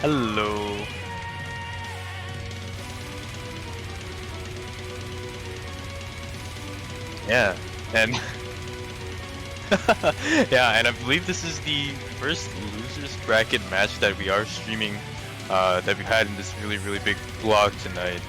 Hello. Yeah, and yeah, and I believe this is the first losers bracket match that we are streaming, that we've had in this really big vlog tonight.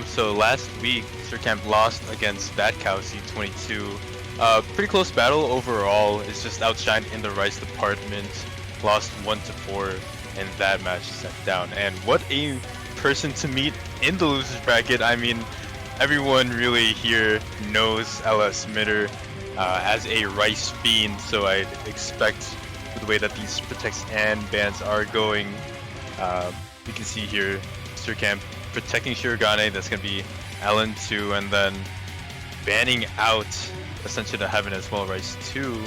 So last week, Surcanp lost against Bad Cow C22. Pretty close battle overall. It's just outshined in the rice department. Lost 1-4 in that match set down. And what a person to meet in the losers bracket. I mean, everyone really here knows LS Mitter as a rice fiend, so I'd expect with the way that these protects and bans are going, you can see here Surcanp protecting Shirogane, that's going to be LN2, and then banning out Ascension to Heaven as well, Rice 2,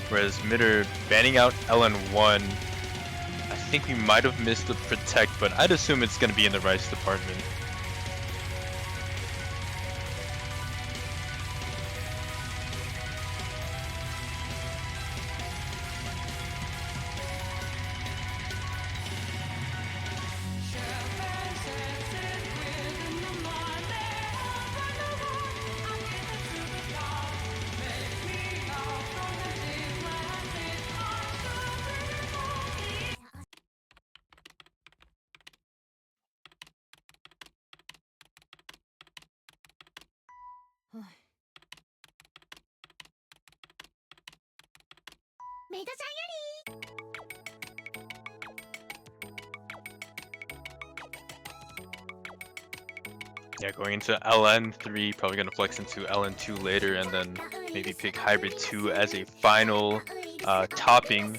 whereas Mitter banning out LN1. I think we might have missed the protect, but I'd assume it's going to be in the Rice department. Yeah, going into LN3, probably going to flex into LN2 later, and then maybe pick Hybrid 2 as a final topping.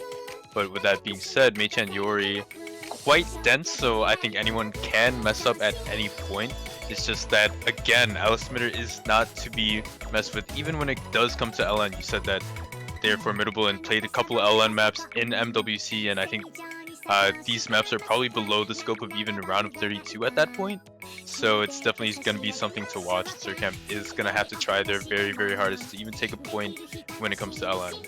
But with that being said, Mei-chan Yori, quite dense, so I think anyone can mess up at any point. It's just that, again, LS Mitter is not to be messed with. Even when it does come to LN, you said that they're formidable and played a couple of LN maps in MWC, and I think these maps are probably below the scope of even round of 32 at that point. So it's definitely going to be something to watch. Surcanp is going to have to try their very hardest to even take a point when it comes to LN.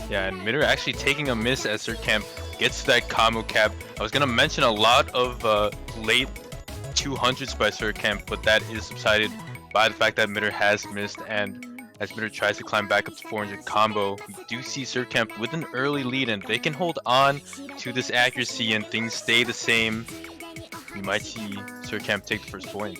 Yeah, and Mitter actually taking a miss as Surcanp gets to that combo cap. I was gonna mention a lot of late 200s by Surcanp, but that is subsided by the fact that Mitter has missed, and as Mitter tries to climb back up to 400 combo, we do see Surcanp with an early lead, and they can hold on to this accuracy and things stay the same. We might see Surcanp take the first point.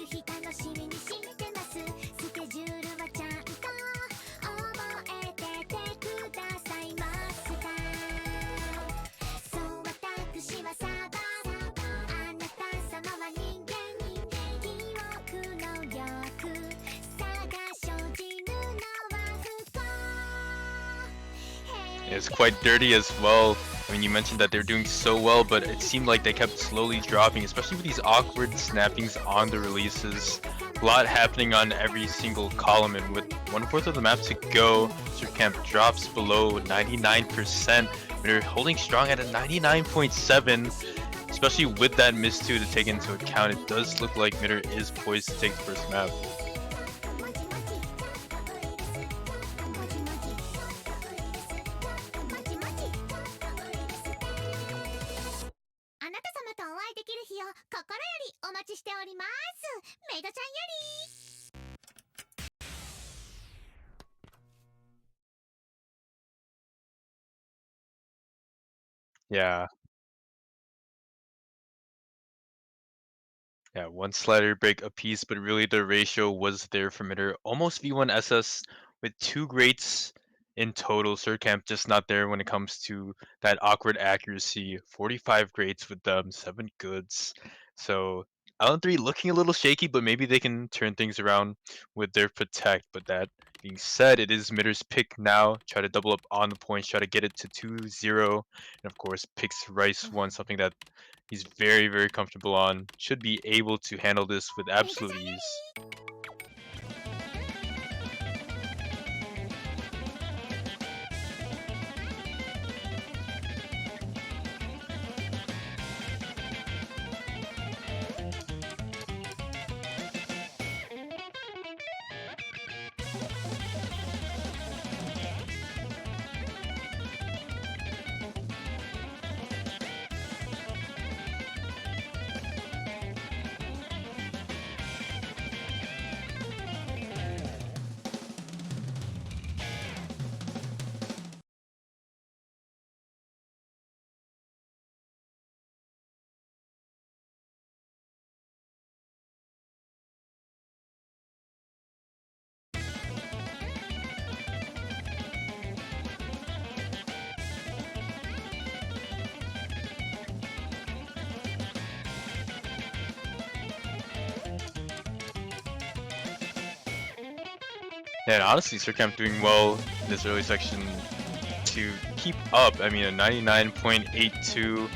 It's quite dirty as well. I mean, you mentioned that they're doing so well, but it seemed like they kept slowly dropping, especially with these awkward snappings on the releases. A lot happening on every single column, and with 1/4 of the map to go, Surcanp drops below 99%. They're holding strong at a 99.7, especially with that miss 2 to take into account. It does look like Mitter is poised to take the first map. Yeah. Yeah, one slider break apiece, but really the ratio was there for Mitter. Almost V1 SS with 2 greats in total. Surcamp just not there when it comes to that awkward accuracy. 45 greats with them, 7 goods. So LN3 looking a little shaky, but maybe they can turn things around with their protect. But that being said, it is Mitter's pick now. Try to double up on the points, try to get it to 2-0. And of course, picks Rice 1, something that he's very, very comfortable on. Should be able to handle this with absolute ease. And honestly, Surcamp doing well in this early section to keep up. I mean, a 99.82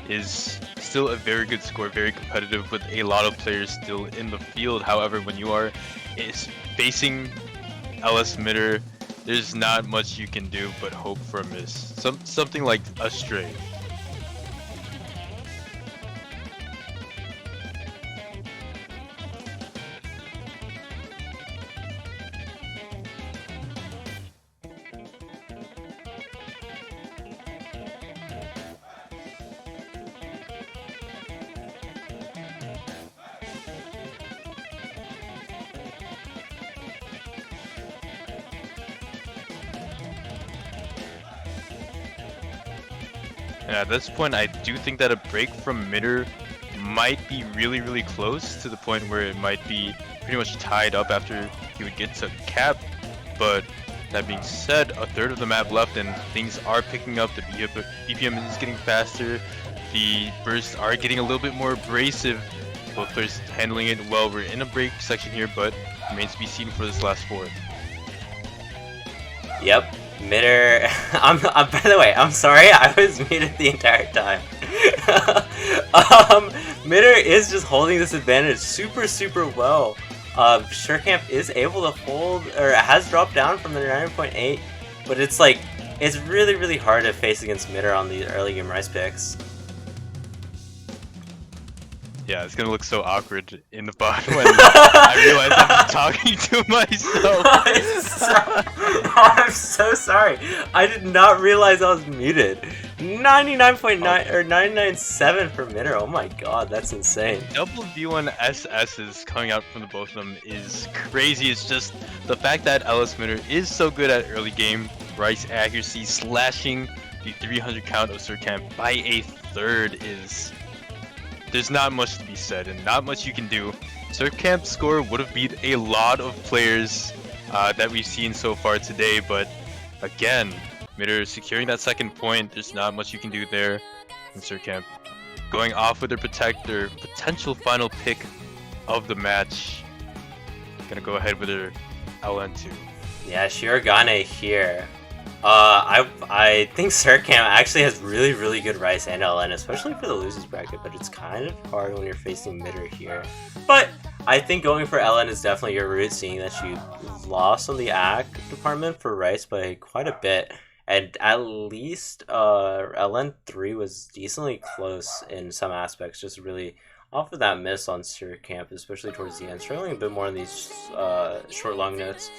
is still a very good score, very competitive with a lot of players still in the field. However, when you are facing LS Mitter, there's not much you can do but hope for a miss. Something like a stray. And at this point, I do think that a break from Mitter might be really, really close to the point where it might be pretty much tied up after he would get to cap. But that being said, a third of the map left and things are picking up. The BPM is getting faster. The bursts are getting a little bit more abrasive. Both players handling it well. We're in a break section here, but remains to be seen for this last fourth. Yep. Mitter, by the way, I'm sorry, I was muted the entire time. Mitter is just holding this advantage super well. Surcamp is able to hold, or has dropped down from the 9.8, but it's like, it's really hard to face against Mitter on these early game Rice picks. Yeah, it's gonna look so awkward in the bot when I realize I'm talking to myself. I'm so sorry. I did not realize I was muted. 99.9 or 99.7 for Mitter. Oh my god, that's insane. Double V1 SS's coming out from the both of them is crazy. It's just the fact that LS Mitter is so good at early game Rice accuracy, slashing the 300 count of Surcamp by a third is. There's not much to be said and not much you can do. Surcamp's score would have beat a lot of players that we've seen so far today, but again, Mitter securing that second point, there's not much you can do there. And Surcamp going off with their protect, their potential final pick of the match. Gonna go ahead with their LN2. Yeah, Shirogane here. I think Surcamp actually has really good Rice and LN, especially for the losers bracket, but it's kind of hard when you're facing Mitter here. But I think going for LN is definitely your route, seeing that you lost on the AC department for Rice by quite a bit. And at least LN3 was decently close in some aspects, just really off of that miss on Surcanp, especially towards the end, struggling a bit more on these short long notes.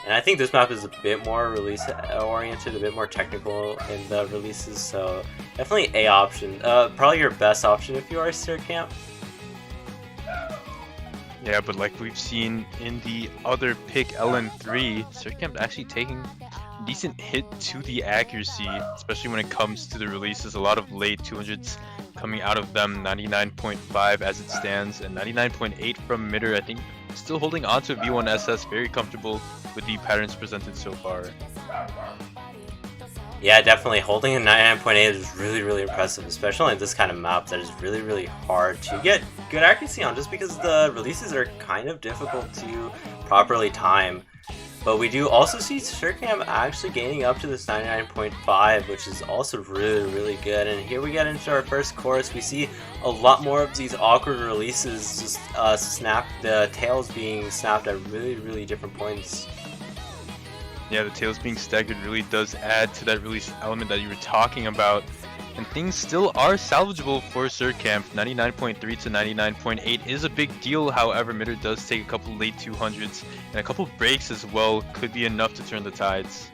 And I think this map is a bit more release oriented, a bit more technical in the releases, so definitely A option. Probably your best option if you are Surcamp. Yeah, but like we've seen in the other pick LN3, Surcamp actually taking a decent hit to the accuracy, especially when it comes to the releases. A lot of late 200s coming out of them, 99.5 as it stands, and 99.8 from Midder. I think still holding on to V1SS, very comfortable with the patterns presented so far. Yeah, definitely. Holding a 99.8 is really, really impressive, especially in this kind of map that is really, really hard to get good accuracy on, just because the releases are kind of difficult to properly time. But we do also see Surcamp actually gaining up to this 99.5, which is also really, really good. And here we get into our first course. We see a lot more of these awkward releases, just the tails being snapped at really, really different points. Yeah, the tails being staggered really does add to that release element that you were talking about. And things still are salvageable for Surcamp. 99.3 to 99.8 is a big deal. However, Midder does take a couple late 200s and a couple breaks as well. Could be enough to turn the tides.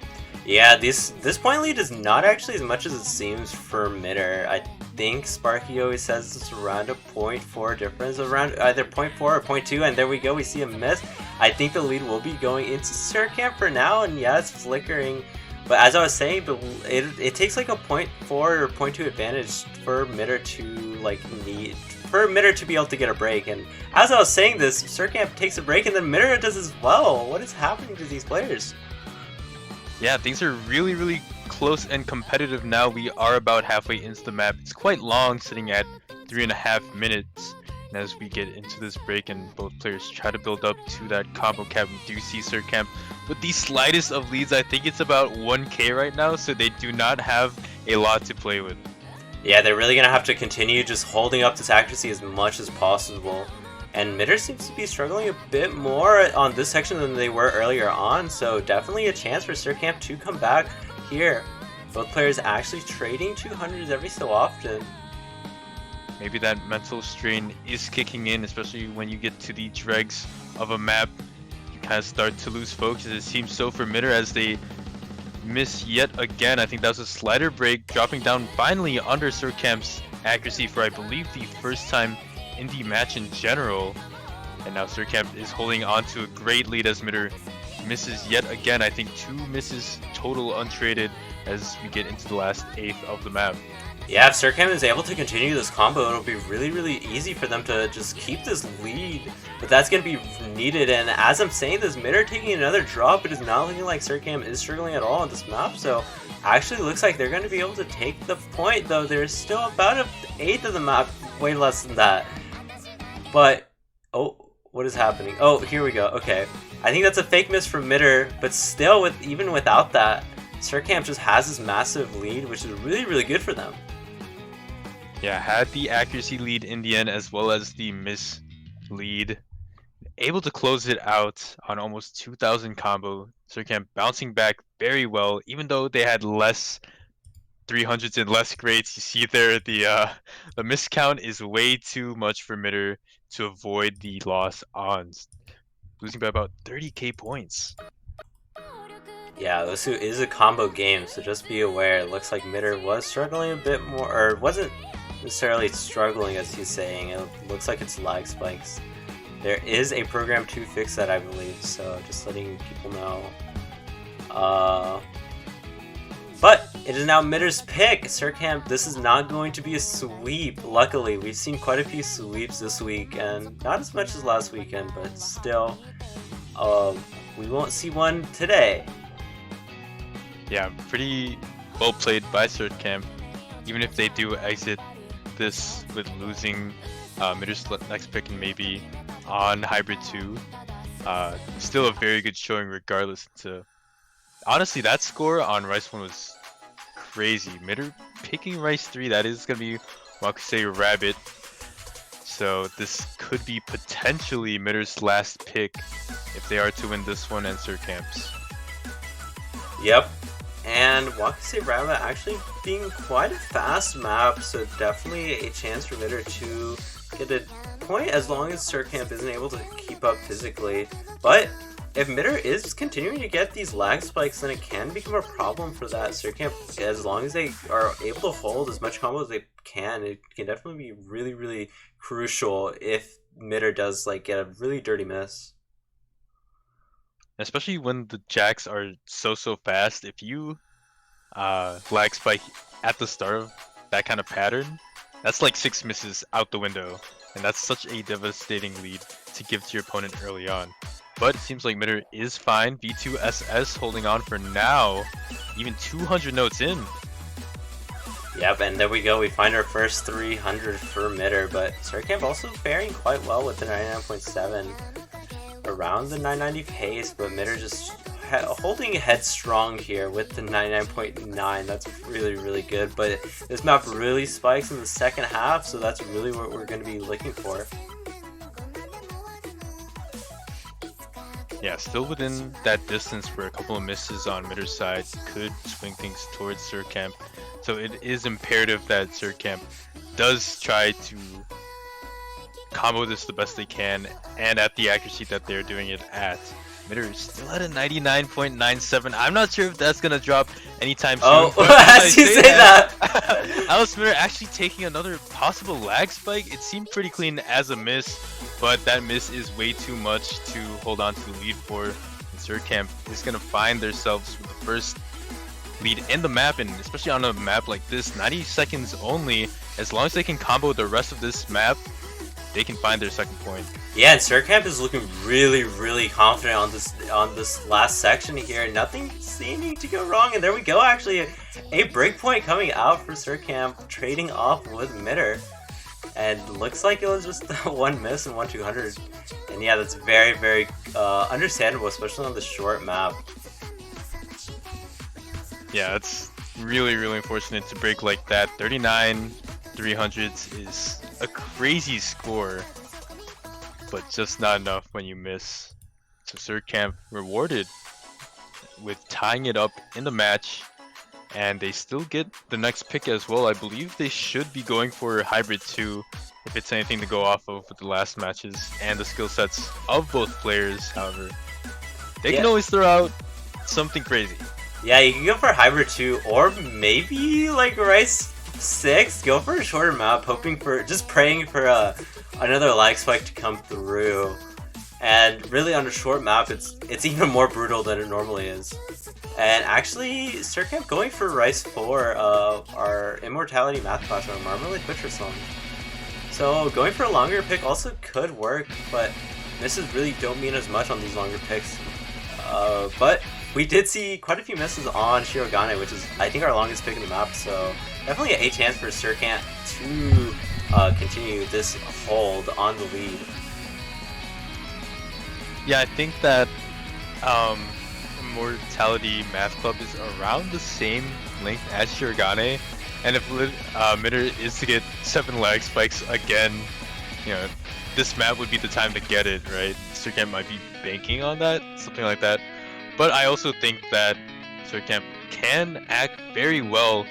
Yeah, this point lead is not actually as much as it seems for Midder. I think Sparky always says it's around a 0.4 difference, around either 0.4 or 0.2, and there we go, we see a miss. I think the lead will be going into Surcamp for now, and yeah, it's flickering. But as I was saying, it takes like a 0.4 or 0.2 advantage for Midder to be able to get a break. And as I was saying this, Surcamp takes a break and then Midder does as well. What is happening to these players? Yeah, things are really, really close and competitive now. We are about halfway into the map. It's quite long, sitting at 3.5 minutes. And as we get into this break and both players try to build up to that combo cap, we do see Surcamp with the slightest of leads. I think it's about 1k right now, so they do not have a lot to play with. Yeah, they're really going to have to continue just holding up this accuracy as much as possible. And Midder seems to be struggling a bit more on this section than they were earlier on, so definitely a chance for Surcamp to come back here. Both players actually trading 200s every so often. Maybe that mental strain is kicking in, especially when you get to the dregs of a map. You kind of start to lose focus. It seems so for Midder as they miss yet again. I think that was a slider break, dropping down finally under Surcamp's accuracy for, I believe, the first time in the match in general. And now Surcamp is holding on to a great lead as Midder misses yet again. I think 2 misses total untraded as we get into the last 1/8 of the map. Yeah, if Surcanp is able to continue this combo, it'll be really, really easy for them to just keep this lead. But that's going to be needed, and as I'm saying this, Midder taking another drop, it is not looking like Surcamp is struggling at all on this map, so actually looks like they're going to be able to take the point, though there's still about 1/8 of the map, way less than that. But, oh, what is happening? Oh, here we go, okay. I think that's a fake miss from Midder, but still, even without that, Surcamp just has this massive lead, which is really, really good for them. Yeah, had the accuracy lead in the end as well as the miss lead. Able to close it out on almost 2,000 combo. Surcamp bouncing back very well, even though they had less 300s and less grades. You see there the miscount is way too much for Midder to avoid the loss on, losing by about 30k points. Yeah, this is a combo game, so just be aware. It looks like Midder was struggling a bit more, or wasn't necessarily struggling as he's saying. It looks like it's lag spikes. There is a program to fix that, I believe, so just letting people know. But it is now Midder's pick. Surcamp, this is not going to be a sweep. Luckily, we've seen quite a few sweeps this week, and not as much as last weekend, but still, we won't see one today. Yeah, pretty well played by Surcamp. Even if they do exit this with losing Midder's next pick and maybe on Hybrid 2, still a very good showing regardless. Honestly, that score on Rice 1 was crazy. Midder picking Rice 3, that is going to be, well, I could say, rabbit. So this could be potentially Mitter's last pick if they are to win this one and Surcamp's. Yep. And Wakase Rabbit actually being quite a fast map, so definitely a chance for Mitter to get a point as long as Surcamp isn't able to keep up physically. But if Mitter is continuing to get these lag spikes, then it can become a problem for that Surcamp. As long as they are able to hold as much combo as they can, it can definitely be really, really crucial if Mitter does like get a really dirty miss. Especially when the jacks are so fast, if you lag spike at the start of that kind of pattern, that's like 6 misses out the window, and that's such a devastating lead to give to your opponent early on. But it seems like Mitter is fine. V2SS holding on for now, even 200 notes in. Yep, and there we go. We find our first 300 for Mitter, but Surcamp also faring quite well with the 99.7. Around the 990 pace, but Mitter just holding headstrong here with the 99.9. That's really, really good, but this map really spikes in the second half, so that's really what we're going to be looking for. Yeah, still within that distance where a couple of misses on Mitter's side could swing things towards Surcamp. So it is imperative that Surcamp does try to combo this the best they can and at the accuracy that they're doing it at. Mitter is still at a 99.97. I'm not sure if that's gonna drop anytime soon. Oh, as you say that! Alice Mitter actually taking another possible lag spike. It seemed pretty clean as a miss, but that miss is way too much to hold on to the lead for. And Surcamp is gonna find themselves with the first lead in the map, and especially on a map like this, 90 seconds only. As long as they can combo the rest of this map, they can find their second point. Yeah, and Surcamp is looking really, really confident on this last section here. Nothing seeming to go wrong, and there we go. Actually, a breakpoint coming out for Surcamp, trading off with Mitter, and looks like it was just one miss and 1-200. And yeah, that's very, very understandable, especially on the short map. Yeah, it's really, really unfortunate to break like that. 39 300s is a crazy score, but just not enough when you miss. So Surcamp rewarded with tying it up in the match, and they still get the next pick as well. I believe they should be going for Hybrid 2 if it's anything to go off of with the last matches and the skill sets of both players. However, they can always throw out something crazy. Yeah, you can go for Hybrid 2 or maybe like Rice 6, go for a shorter map, just praying for another lag spike to come through. And really on a short map, it's even more brutal than it normally is. And actually, Surcamp going for Rice 4, our Immortality math class, our Marmalade Butcher song. So going for a longer pick also could work, but misses really don't mean as much on these longer picks. But we did see quite a few misses on Shirogane, which is, I think, our longest pick in the map, so definitely a chance for Surcamp to continue this hold on the lead. Yeah, I think that Immortality Math Club is around the same length as Shirogane, and if Mitter is to get 7 lag spikes again, you know, this map would be the time to get it, right? Surcamp might be banking on that, something like that. But I also think that Surcamp can act very well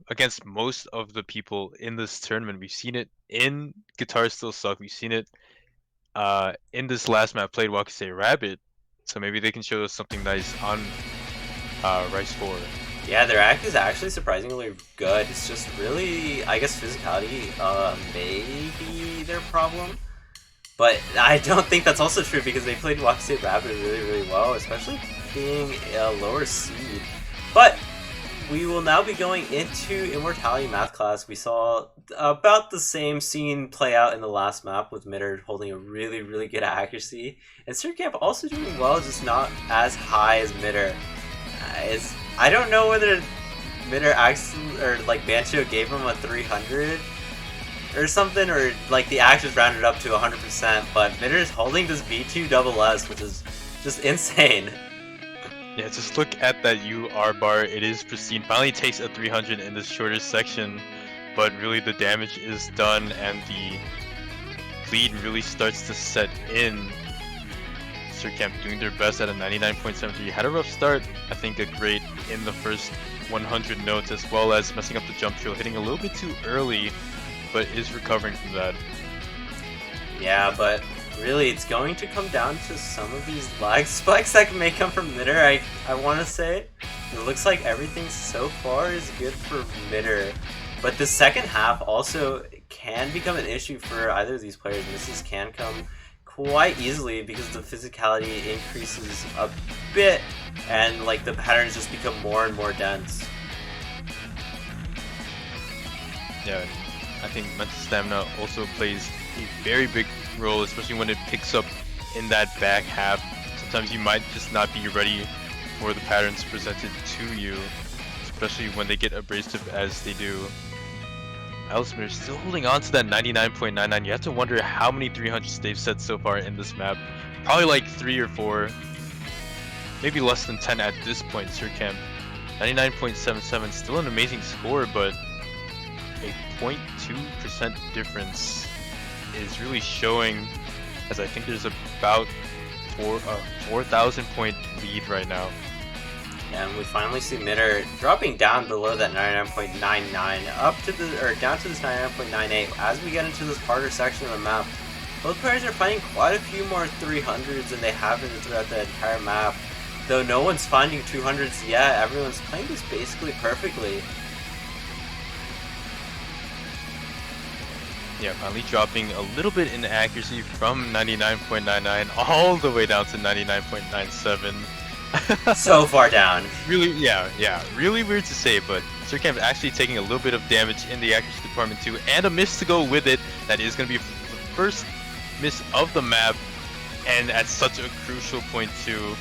against most of the people in this tournament. We've seen it in Guitars Still Suck. We've seen it in this last map played Wakase Rabbit. So maybe they can show us something nice on Rice 4. Yeah, their act is actually surprisingly good. It's just really, I guess, physicality may be their problem. But I don't think that's also true because they played Wakase Rabbit really, really well, especially being a lower seed. But we will now be going into Immortality Math class. We saw about the same scene play out in the last map with Mitter holding a really, really good accuracy. And Surcamp also doing well, just not as high as Mitter. I don't know whether Mitter actually, or like Bancho gave him a 300 or something, or like the act was rounded up to 100%, but Mitter is holding this V2SS, which is just insane. Yeah, just look at that UR bar. It is pristine. Finally takes a 300 in this shorter section, but really the damage is done, and the lead really starts to set in. Surcanp doing their best at a 99.73. Had a rough start, I think a great in the first 100 notes, as well as messing up the jump drill, hitting a little bit too early, but is recovering from that. Yeah, but really it's going to come down to some of these lag spikes that may come from Mitter, I want to say. It looks like everything so far is good for Mitter. But the second half also can become an issue for either of these players. Misses can come quite easily because the physicality increases a bit and like the patterns just become more and more dense. Yeah, I think mental stamina also plays a very big role, especially when it picks up in that back half. Sometimes you might just not be ready for the patterns presented to you, especially when they get abrasive as they do. Ellesmere still holding on to that 99.99. You have to wonder how many 300s they've set so far in this map. Probably like 3 or 4, maybe less than 10 at this point. Surcanp 99.77, still an amazing score, but a 0.2% difference is really showing, as I think there's about 4,000 point lead right now. And we finally see Mitter dropping down below that 99.99 down to this 99.98 as we get into this harder section of the map. Both players are finding quite a few more 300s than they have been throughout the entire map. Though no one's finding 200s yet, everyone's playing this basically perfectly. Yeah, finally dropping a little bit in accuracy from 99.99 all the way down to 99.97. So far down. Really, yeah, really weird to say, but Surcanp actually taking a little bit of damage in the accuracy department too, and a miss to go with it. That is going to be the first miss of the map, and at such a crucial point too.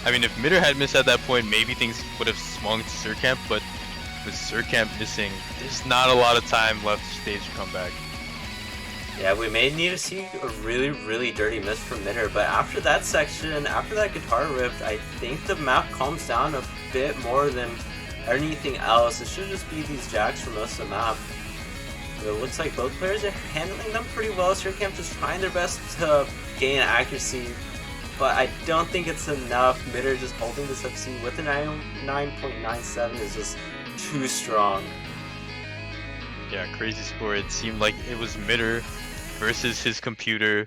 I mean, if Mitter had missed at that point, maybe things would have swung to Surcanp, but with Surcanp missing, there's not a lot of time left to stage a comeback. Yeah, we may need to see a really, really dirty miss from Mitter, but after that section, after that guitar riff, I think the map calms down a bit more than anything else. It should just be these jacks for most of the map. It looks like both players are handling them pretty well. Surcanp just trying their best to gain accuracy, but I don't think it's enough. Mitter just holding this FC with a 99.97 is just too strong. Yeah, crazy score. It seemed like it was Mitter versus his computer,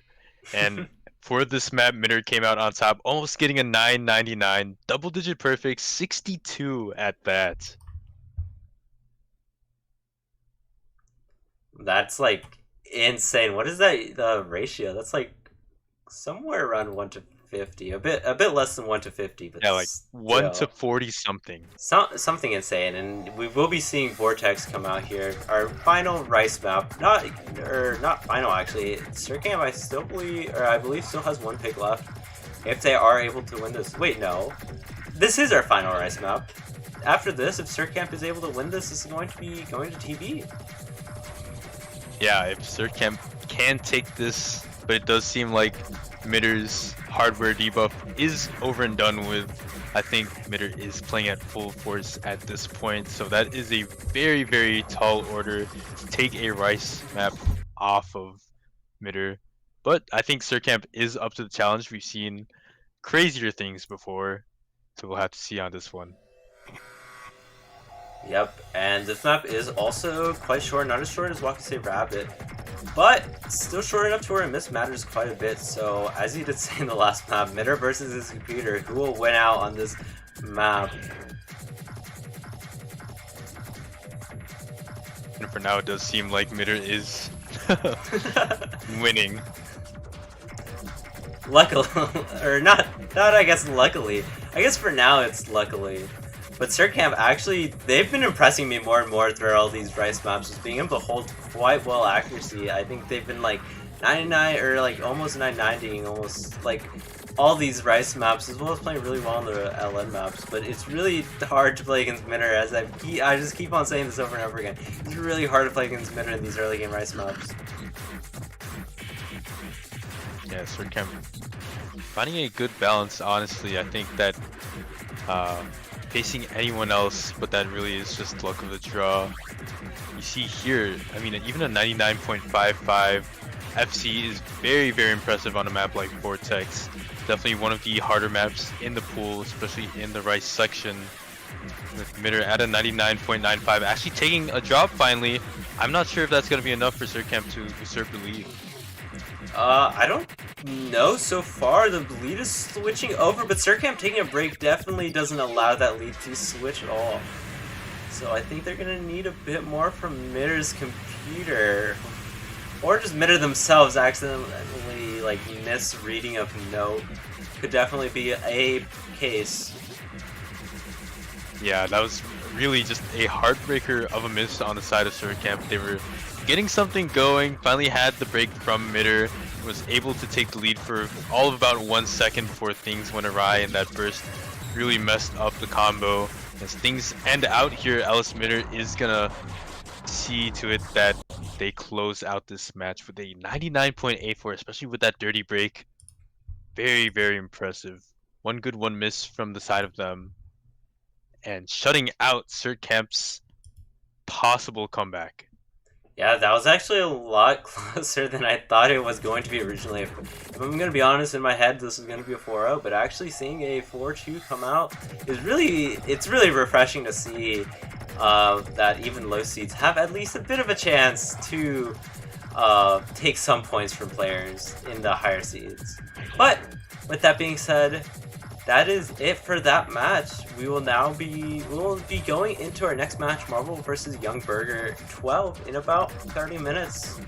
and for this map, Mitter came out on top, almost getting a 999, double-digit perfect, 62 at that. That's like insane. What is that the ratio? That's like somewhere around 1 to 50, a bit less than 1 to 50, but yeah, like still. 1 to 40 something. Something insane, and we will be seeing Vortex come out here. Our final Rice map, not final actually. Surcanp, I believe still has 1 pick left. If they are able to win this, wait, no, this is our final Rice map. After this, if Surcanp is able to win this, is going to be going to TB. Yeah, if Surcanp can take this, but it does seem like Mitter's hardware debuff is over and done with. I think Mitter is playing at full force at this point, so that is a very, very tall order to take a Rice map off of Mitter. But I think Surcanp is up to the challenge. We've seen crazier things before, so we'll have to see on this one. Yep, and this map is also quite short, not as short as Wakase Rabbit, but still short enough to where a miss matters quite a bit. So as you did say in the last map, Mitter versus his computer, who will win out on this map? And for now, it does seem like Mitter is winning. Luckily, or not I guess luckily. I guess for now it's luckily. But Surcanp actually, they've been impressing me more and more throughout all these Rice maps, just being able to hold quite well accuracy. I think they've been like 99 or like almost 990, almost like all these Rice maps, as well as playing really well on the LN maps. But it's really hard to play against Mitter, as I just keep on saying this over and over again. It's really hard to play against Mitter in these early game Rice maps. Yeah, Surcanp finding a good balance, honestly. I think that facing anyone else, but that really is just luck of the draw. You see here, I mean, even a 99.55 FC is very, very impressive on a map like Vortex. Definitely one of the harder maps in the pool, especially in the right section. With Mitter at a 99.95, actually taking a drop finally. I'm not sure if that's going to be enough for Surcanp to usurp the lead. I don't know so far. The lead is switching over, but Surcamp taking a break definitely doesn't allow that lead to switch at all. So I think they're gonna need a bit more from Mitter's computer. Or just Mitter themselves accidentally like misreading of note. Could definitely be a case. Yeah, that was really just a heartbreaker of a miss on the side of Surcamp. They were getting something going, finally had the break from Mitter, was able to take the lead for all of about 1 second before things went awry, and that burst really messed up the combo. As things end out here, Alice Mitter is gonna see to it that they close out this match with a 99.84, especially with that dirty break. Very, very impressive. One good, one miss from the side of them, and shutting out Surcamp's possible comeback. Yeah, that was actually a lot closer than I thought it was going to be originally. If I'm gonna be honest, in my head this is gonna be a 4-0, but actually seeing a 4-2 come out is it's really refreshing to see that even low seeds have at least a bit of a chance to take some points from players in the higher seeds. But with that being said, that is it for that match. We will be going into our next match, Marvel versus Young Burger 12, in about 30 minutes.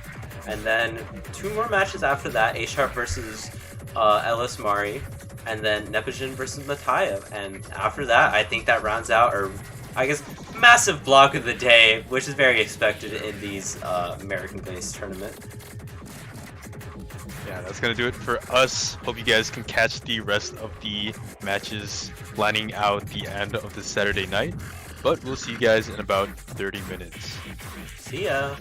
And then 2 more matches after that, A Sharp versus Ellis Mari, and then Nepojin versus Matayev. And after that, I think that rounds out our, I guess, massive block of the day, which is very expected in these American-based tournament. Yeah, that's gonna do it for us. Hope you guys can catch the rest of the matches lining out the end of the Saturday night. But we'll see you guys in about 30 minutes. See ya!